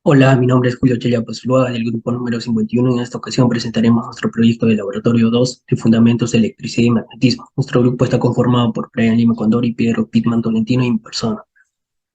Hola, mi nombre es Julio Chelia Zuluaga del grupo número 51. En esta ocasión presentaremos nuestro proyecto de laboratorio 2 de fundamentos de electricidad y magnetismo. Nuestro grupo está conformado por Brian Lima Condori, Piero Pitman Tolentino y mi persona.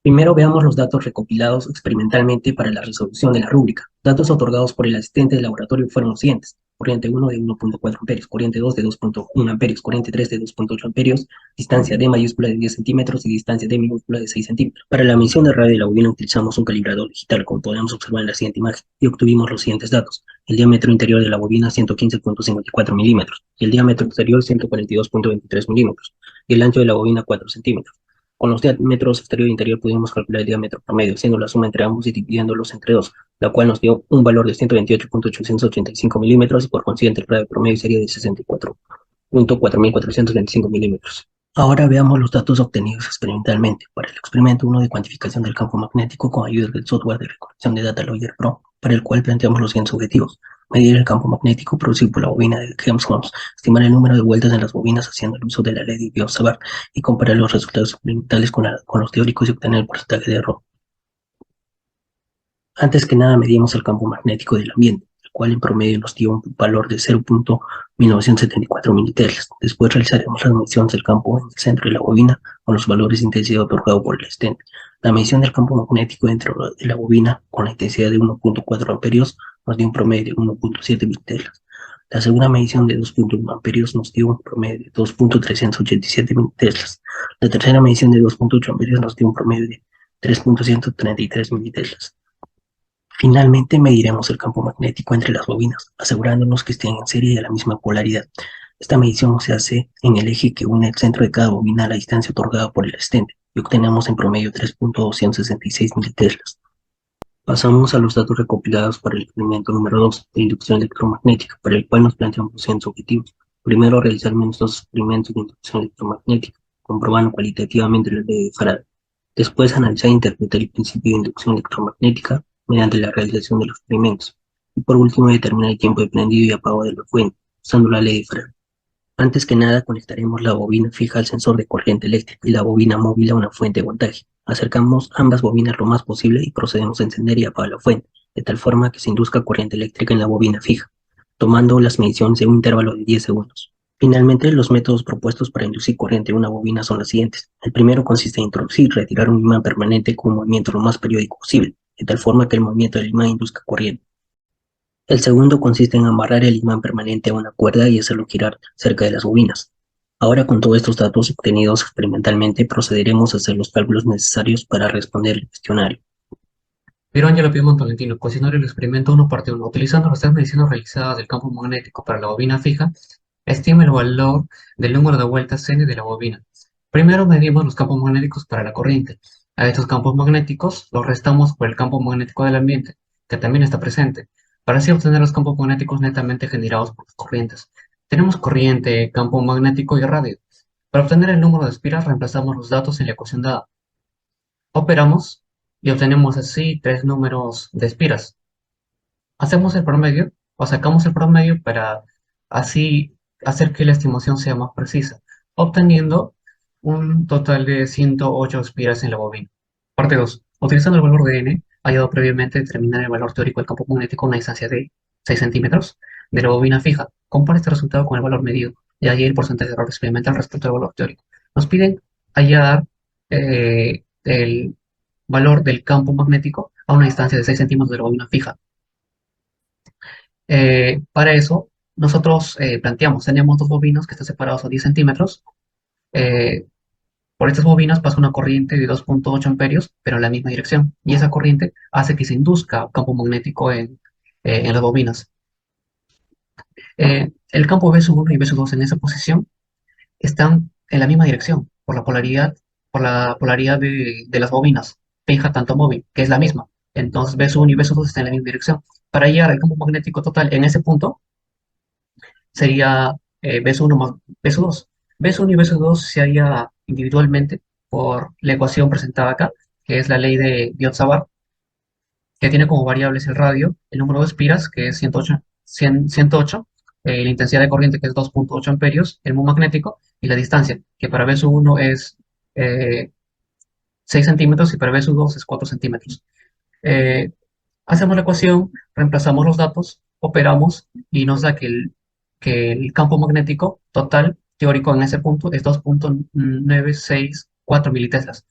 Primero veamos los datos recopilados experimentalmente para la resolución de la rúbrica. Datos otorgados por el asistente del laboratorio fueron los siguientes: corriente 1 de 1.4 amperios, corriente 2 de 2.1 amperios, corriente 3 de 2.8 amperios, distancia D mayúscula de 10 centímetros y distancia D minúscula de 6 centímetros. Para la medición de radio de la bobina utilizamos un calibrador digital, como podemos observar en la siguiente imagen, y obtuvimos los siguientes datos: el diámetro interior de la bobina 115.54 milímetros, y el diámetro exterior 142.23 milímetros, y el ancho de la bobina 4 centímetros. Con los diámetros exterior e interior pudimos calcular el diámetro promedio, haciendo la suma entre ambos y dividiéndolos entre 2, la cual nos dio un valor de 128.885 milímetros y por consiguiente el radio promedio sería de 64.4425 milímetros. Ahora veamos los datos obtenidos experimentalmente. Para el experimento 1 de cuantificación del campo magnético con ayuda del software de recolección de data Lawyer Pro, para el cual planteamos los siguientes objetivos: medir el campo magnético producido por la bobina de Helmholtz, estimar el número de vueltas en las bobinas haciendo el uso de la ley de Biot-Savart y comparar los resultados experimentales con los teóricos y obtener el porcentaje de error. Antes que nada medimos el campo magnético del ambiente, el cual en promedio nos dio un valor de 0.1974 militeslas. Después realizaremos las mediciones del campo en el centro de la bobina con los valores de intensidad otorgados por el asistente. La medición del campo magnético dentro de la bobina con la intensidad de 1.4 amperios nos dio un promedio de 1.7 militeslas. La segunda medición de 2.1 amperios nos dio un promedio de 2.387 militeslas. La tercera medición de 2.8 amperios nos dio un promedio de 3.133 militeslas. Finalmente, mediremos el campo magnético entre las bobinas, asegurándonos que estén en serie y a la misma polaridad. Esta medición se hace en el eje que une el centro de cada bobina a la distancia otorgada por el asistente y obtenemos en promedio 3.266 militeslas. Pasamos a los datos recopilados para el experimento número 2 de inducción electromagnética, para el cual nos planteamos los siguientes objetivos. Primero, realizar menos dos experimentos de inducción electromagnética, comprobando cualitativamente la ley de Faraday. Después, analizar e interpretar el principio de inducción electromagnética mediante la realización de los experimentos. Y por último, determinar el tiempo de prendido y apago de la fuente, usando la ley de Faraday. Antes que nada, conectaremos la bobina fija al sensor de corriente eléctrica y la bobina móvil a una fuente de voltaje. Acercamos ambas bobinas lo más posible y procedemos a encender y apagar la fuente, de tal forma que se induzca corriente eléctrica en la bobina fija, tomando las mediciones en un intervalo de 10 segundos. Finalmente, los métodos propuestos para inducir corriente en una bobina son los siguientes. El primero consiste en introducir y retirar un imán permanente con un movimiento lo más periódico posible, de tal forma que el movimiento del imán induzca corriente. El segundo consiste en amarrar el imán permanente a una cuerda y hacerlo girar cerca de las bobinas. Ahora, con todos estos datos obtenidos experimentalmente, procederemos a hacer los cálculos necesarios para responder el cuestionario. Pero Angelo Piedmont Tolentino, cuestionario del experimento 1 parte 1. Utilizando las tres mediciones realizadas del campo magnético para la bobina fija, estima el valor del número de vueltas n de la bobina. Primero medimos los campos magnéticos para la corriente. A estos campos magnéticos los restamos por el campo magnético del ambiente, que también está presente, para así obtener los campos magnéticos netamente generados por las corrientes. Tenemos corriente, campo magnético y radio. Para obtener el número de espiras reemplazamos los datos en la ecuación dada. Operamos y obtenemos así tres números de espiras. Hacemos el promedio o sacamos el promedio para así hacer que la estimación sea más precisa, obteniendo un total de 108 espiras en la bobina. Parte 2. Utilizando el valor de n, hallado previamente, determinar el valor teórico del campo magnético a una distancia de 6 centímetros de la bobina fija. Compara este resultado con el valor medido y hallar el porcentaje de error experimental respecto al valor teórico. Nos piden hallar el valor del campo magnético a una distancia de 6 centímetros de la bobina fija. Para eso, nosotros planteamos, tenemos dos bobinas que están separados a 10 centímetros. eh, por estas bobinas pasa una corriente de 2.8 amperios, pero en la misma dirección. Y esa corriente hace que se induzca campo magnético en las bobinas. El campo B1 y B2 en esa posición están en la misma dirección, por la polaridad de las bobinas, fija tanto móvil, que es la misma. Entonces B1 y B2 están en la misma dirección. Para hallar el campo magnético total en ese punto, sería B1 más B2. B1 y B2 se halla individualmente por la ecuación presentada acá, que es la ley de Biot-Savart, que tiene como variables el radio, el número de espiras, que es 108, la intensidad de corriente, que es 2.8 amperios, el mu magnético, y la distancia, que para B1 es 6 centímetros y para B2 es 4 centímetros. Eh, Hacemos la ecuación, reemplazamos los datos, operamos y nos da que el campo magnético total teórico en ese punto es 2,964 militeslas.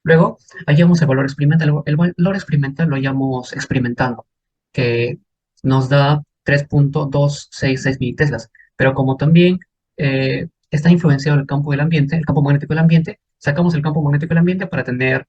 Luego, hallamos el valor experimental. El valor experimental lo hallamos experimentando, que nos da 3,266 militeslas. Pero como también está influenciado el campo del ambiente, el campo magnético del ambiente, sacamos el campo magnético del ambiente para tener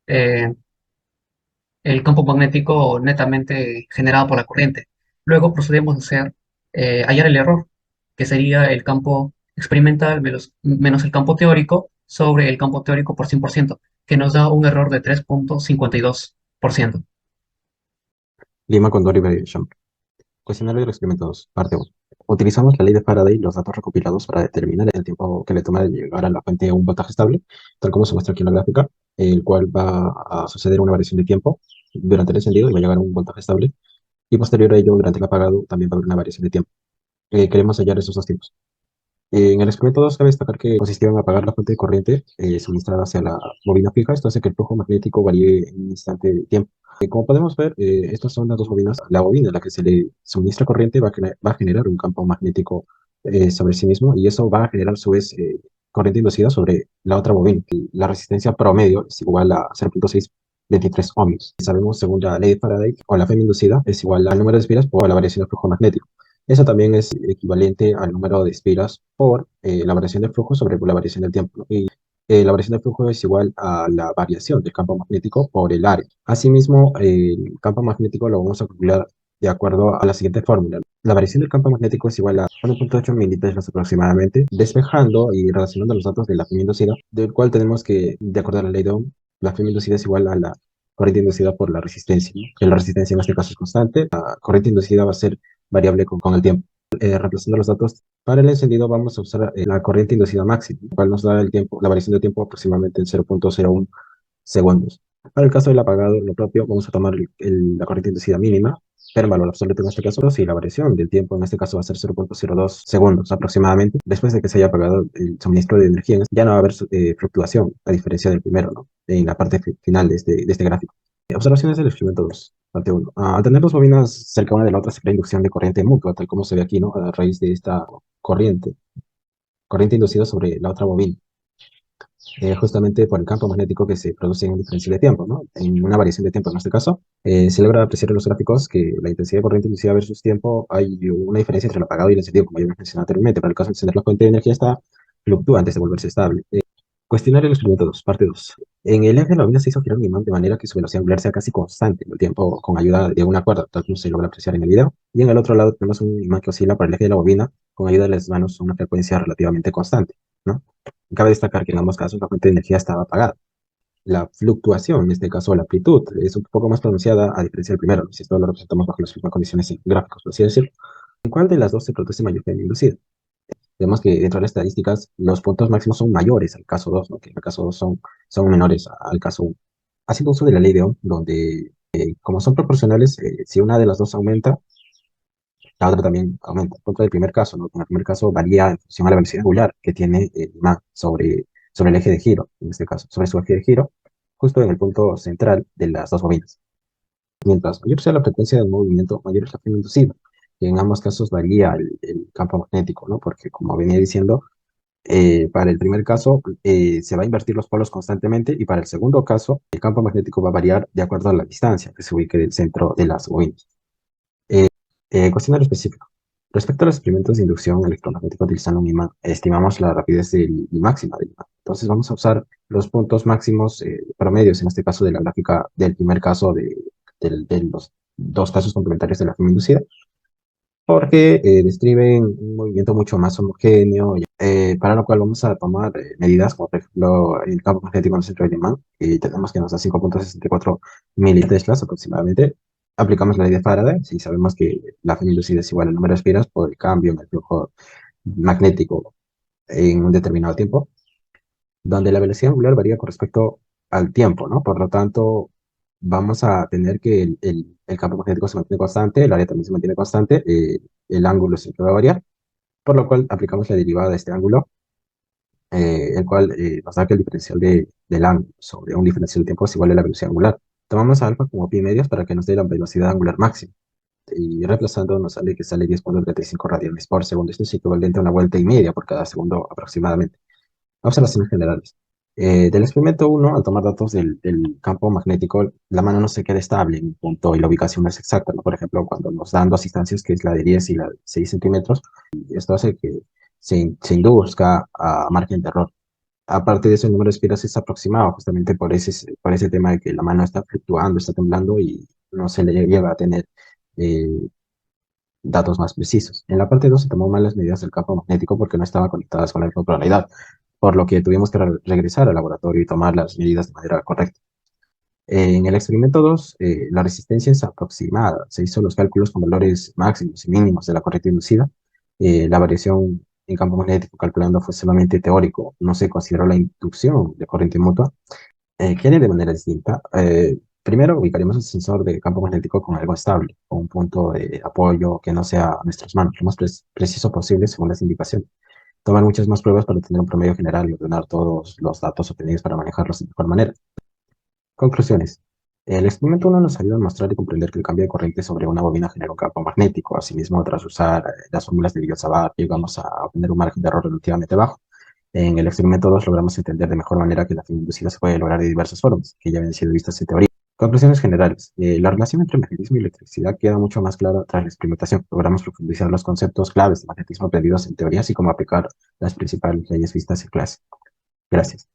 eh, el campo magnético netamente generado por la corriente. Luego procedemos a hallar el error, que sería el campo experimental menos el campo teórico sobre el campo teórico por 100%, que nos da un error de 3,52%. Lima Condor y Variation. Cuestionario del experimento 2, parte 1. Utilizamos la ley de Faraday y los datos recopilados para determinar el tiempo que le toma de llegar a la fuente a un voltaje estable, tal como se muestra aquí en la gráfica, el cual va a suceder una variación de tiempo durante el encendido y va a llegar a un voltaje estable, y posterior a ello, durante el apagado, también va a haber una variación de tiempo. Queremos hallar esos dos tiempos. En el experimento 2 cabe destacar que consistía en apagar la fuente de corriente suministrada hacia la bobina fija. Esto hace que el flujo magnético varíe en un instante de tiempo. Como podemos ver, estas son las dos bobinas. La bobina a la que se le suministra corriente va a generar un campo magnético sobre sí mismo, y eso va a generar a su vez corriente inducida sobre la otra bobina. La resistencia promedio es igual a 0,623 ohmios. Sabemos, según la ley de Faraday, o la Fm inducida es igual al número de espiras por la variación del flujo magnético. Eso también es equivalente al número de espiras por la variación del flujo sobre la variación del tiempo, ¿no? Y la variación del flujo es igual a la variación del campo magnético por el área. Asimismo, el campo magnético lo vamos a calcular de acuerdo a la siguiente fórmula. La variación del campo magnético es igual a 1,8 militeslas aproximadamente, despejando y relacionando los datos de la fm inducida, del cual tenemos que, de acuerdo a la ley de Ohm, la fm inducida es igual a la corriente inducida por la resistencia, ¿no? Que la resistencia en este caso es constante, la corriente inducida va a ser variable con el tiempo. Reemplazando los datos para el encendido, vamos a usar la corriente inducida máxima, la cual nos da el tiempo, la variación de tiempo aproximadamente en 0,01 segundos. Para el caso del apagado, lo propio, vamos a tomar la corriente inducida mínima, pero en valor absoluto en este caso, y la variación del tiempo en este caso va a ser 0,02 segundos aproximadamente. Después de que se haya apagado el suministro de energía, ya no va a haber fluctuación, a diferencia del primero, ¿no? En la parte final de este gráfico. Observaciones del experimento 2, parte 1. Al tener dos bobinas cerca una de la otra, se crea inducción de corriente mutua, tal como se ve aquí, ¿no? A raíz de esta corriente inducida sobre la otra bobina, justamente por el campo magnético que se produce en un diferencial de tiempo, ¿no? En una variación de tiempo, en este caso, se logra apreciar en los gráficos que la intensidad de corriente inducida versus tiempo, hay una diferencia entre el apagado y el encendido, como ya mencioné anteriormente. Para el caso de encender, la fuente de energía fluctúa antes de volverse estable. Cuestionario del experimento 2, parte 2. En el eje de la bobina se hizo girar un imán de manera que su velocidad angular sea casi constante en el tiempo con ayuda de una cuerda, tal como se logra apreciar en el video. Y en el otro lado tenemos un imán que oscila por el eje de la bobina con ayuda de las manos a una frecuencia relativamente constante, ¿no? Cabe destacar que en ambos casos la fuente de energía estaba apagada. La fluctuación, en este caso la amplitud, es un poco más pronunciada a diferencia del primero, ¿no? Si esto lo representamos bajo las mismas condiciones gráficas, por así decirlo. ¿En cuál de las dos se produce mayor Fm inducida? Vemos que dentro de las estadísticas los puntos máximos son mayores al caso 2, ¿no? Que en el caso 2 son menores al caso 1. Haciendo uso de la ley de Ohm, donde como son proporcionales, si una de las dos aumenta, la otra también aumenta. En contra del primer caso, ¿no? En el primer caso varía en función a la velocidad angular que tiene el imán sobre el eje de giro, en este caso, sobre su eje de giro, justo en el punto central de las dos bobinas. Mientras mayor sea la frecuencia del movimiento, mayor es la fm inducida. En ambos casos varía el campo magnético, ¿no? Porque, como venía diciendo, para el primer caso se va a invertir los polos constantemente, y para el segundo caso el campo magnético va a variar de acuerdo a la distancia que se ubique del centro de las bobinas. Cuestionario específico. Respecto a los experimentos de inducción electromagnética utilizando un imán, estimamos la rapidez máxima del imán. Entonces vamos a usar los puntos máximos promedios, en este caso de la gráfica del primer caso de los dos casos complementarios de la fm inducida, porque describen un movimiento mucho más homogéneo, para lo cual vamos a tomar medidas, como por ejemplo el campo magnético en el centro del imán, y tenemos que nos da 5,64 militeslas aproximadamente. Aplicamos la ley de Faraday, si sabemos que la fm inducida es igual al número de espiras por el cambio en el flujo magnético en un determinado tiempo, donde la velocidad angular varía con respecto al tiempo, ¿no? Por lo tanto, vamos a tener que el campo magnético se mantiene constante, el área también se mantiene constante, el ángulo siempre va a variar, por lo cual aplicamos la derivada de este ángulo, el cual nos da que el diferencial del ángulo sobre un diferencial de tiempo es igual a la velocidad angular. Tomamos a alfa como pi medias para que nos dé la velocidad angular máxima. Y reemplazando nos sale que sale 10.35 radianes por segundo. Esto es equivalente a una vuelta y media por cada segundo aproximadamente. Observaciones generales. Del experimento 1, al tomar datos del campo magnético, la mano no se queda estable en un punto y la ubicación no es exacta, ¿no? Por ejemplo, cuando nos dan dos distancias, que es la de 10 y la de 6 centímetros, y esto hace que se induzca a margen de error. Aparte de eso, el número de espiras es aproximado justamente por ese tema de que la mano está fluctuando, está temblando y no se le llega a tener eh, datos más precisos. En la parte 2 se tomó mal las medidas del campo magnético porque no estaban conectadas con la probabilidad, por lo que tuvimos que regresar al laboratorio y tomar las medidas de manera correcta. En el experimento 2, la resistencia es aproximada. Se hizo los cálculos con valores máximos y mínimos de la corriente inducida. La variación en campo magnético calculando fue solamente teórico. No se consideró la inducción de corriente mutua. ¿Qué haría de manera distinta? Primero, ubicaríamos el sensor de campo magnético con algo estable, con un punto de apoyo que no sea a nuestras manos, lo más preciso posible según las indicaciones. Tomar muchas más pruebas para tener un promedio general y ordenar todos los datos obtenidos para manejarlos de mejor manera. Conclusiones. El experimento 1 nos ayuda a mostrar y comprender que el cambio de corriente sobre una bobina genera un campo magnético. Asimismo, tras usar las fórmulas de Biot-Savart, llegamos a obtener un margen de error relativamente bajo. En el experimento 2 logramos entender de mejor manera que la acción inducida se puede lograr de diversas formas, que ya habían sido vistas en teoría. Conclusiones generales. La relación entre magnetismo y electricidad queda mucho más clara tras la experimentación. Logramos profundizar los conceptos claves de magnetismo aprendidos en teoría, así como aplicar las principales leyes vistas en clase. Gracias.